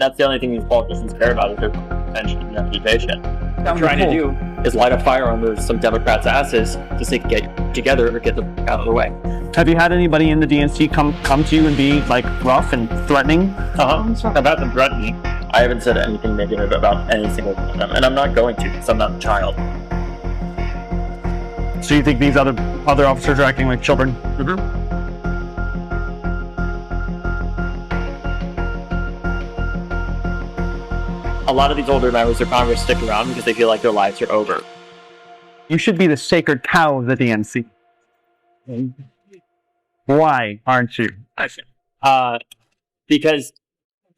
That's the only thing these politicians care about is their attention and reputation. What they're trying to do is light a fire under some Democrats' asses to say get together or get the out of the way. Have you had anybody in the DNC come to you and be like rough and threatening? I've had them threaten me. I haven't said anything negative about any single one of them, and I'm not going to because I'm not a child. So you think these other officers are acting like children? A lot of these older members of Congress stick around because they feel like their lives are over. You should be the sacred cow of the DNC. Why aren't you? Because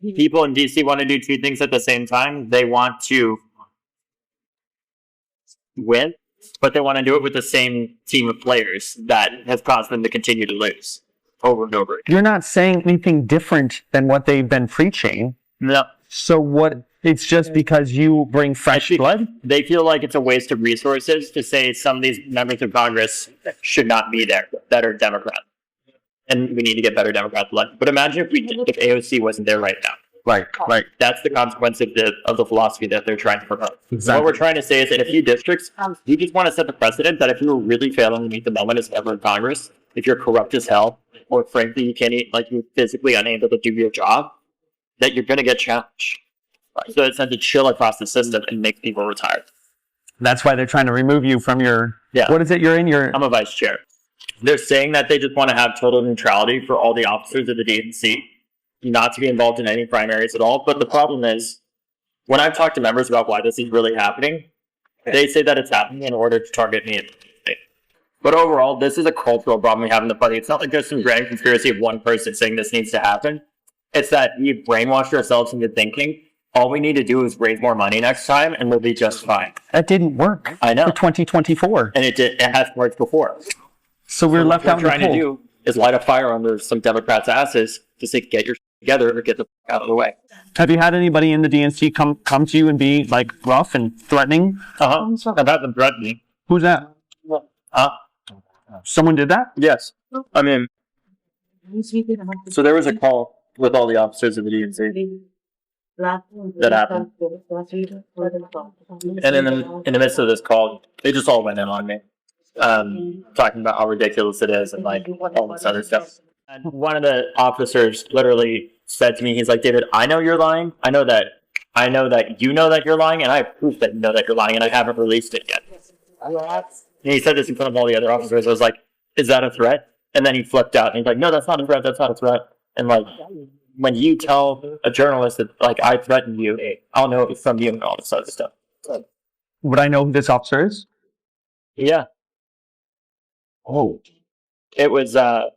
people in DC want to do two things at the same time. They want to win, but they want to do it with the same team of players that has caused them to continue to lose over and over again. You're not saying anything different than what they've been preaching. No. So what? It's just because you bring fresh blood? They feel like it's a waste of resources to say some of these members of Congress should not be there that are Democrats. And we need to get better Democrats elected. But imagine if AOC wasn't there right now. Right. That's the consequence of the philosophy that they're trying to promote. Exactly. What we're trying to say is in a few districts, you just want to set the precedent that if you're really failing to meet the moment as a member of Congress, if you're corrupt as hell, or frankly you can't, you're physically unable to do your job, that you're going to get challenged. So it's time to chill across the system and make people retire. That's why they're trying to remove you from your... Yeah. What is it you're in? I'm a vice chair. They're saying that they just want to have total neutrality for all the officers of the DNC, not to be involved in any primaries at all. But the problem is, when I've talked to members about why this is really happening, they say that it's happening in order to target me. But overall, this is a cultural problem we have in the party. It's not like there's some grand conspiracy of one person saying this needs to happen. It's that we've brainwashed ourselves into thinking all we need to do is raise more money next time and we'll be just fine. That didn't work. I know. For 2024. And it hasn't worked before. So we're left out in the cold. What we're trying to do is light a fire under some Democrats' asses to say get your together or get the out of the way. Have you had anybody in the DNC come to you and be like rough and threatening? I've had them threaten me. Who's that? Someone did that? Yes. I mean, so there was a call with all the officers of the DNC that happened. And in the midst of this call, they just all went in on me, talking about how ridiculous it is and all this other stuff. And one of the officers literally said to me, he's like, David, I know you're lying. I know that you know that you're lying, and I have proof that you know that you're lying, and I haven't released it yet. And he said this in front of all the other officers. I was like, is that a threat? And then he flipped out, and he's like, no, that's not a threat. That's not a threat. And when you tell a journalist that I threatened you, I'll know it's from you and all this other stuff. Would I know who this officer is? Yeah. Oh. It was what?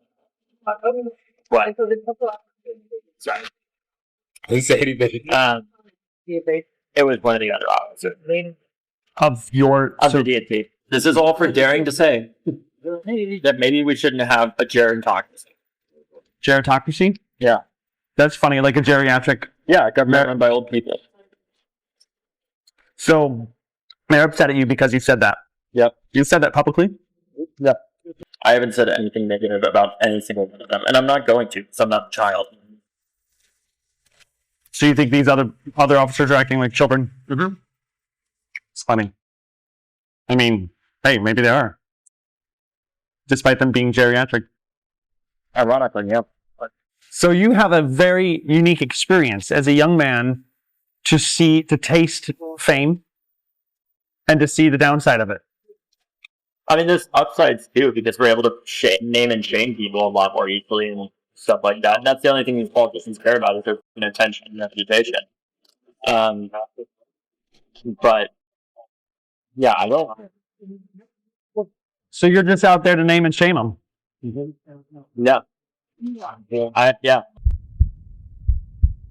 Sorry. Didn't say anything. It was one of the other officers Of the DNP. This is all for daring to say that maybe we shouldn't have a gerontocracy. Gerontocracy? Yeah. That's funny, like a geriatric... Yeah, government run by old people. So, they're upset at you because you said that? Yep. You said that publicly? Yep. I haven't said anything negative about any single one of them, and I'm not going to, because I'm not a child. So you think these other officers are acting like children? It's funny. I mean, hey, maybe they are. Despite them being geriatric. Ironically, yeah. So you have a very unique experience as a young man to taste fame and to see the downside of it. I mean, there's upsides too, because we're able to name and shame people a lot more easily and stuff like that. And that's the only thing these politicians care about is their attention and reputation. But yeah, I will. So you're just out there to name and shame them? Yeah. Yeah.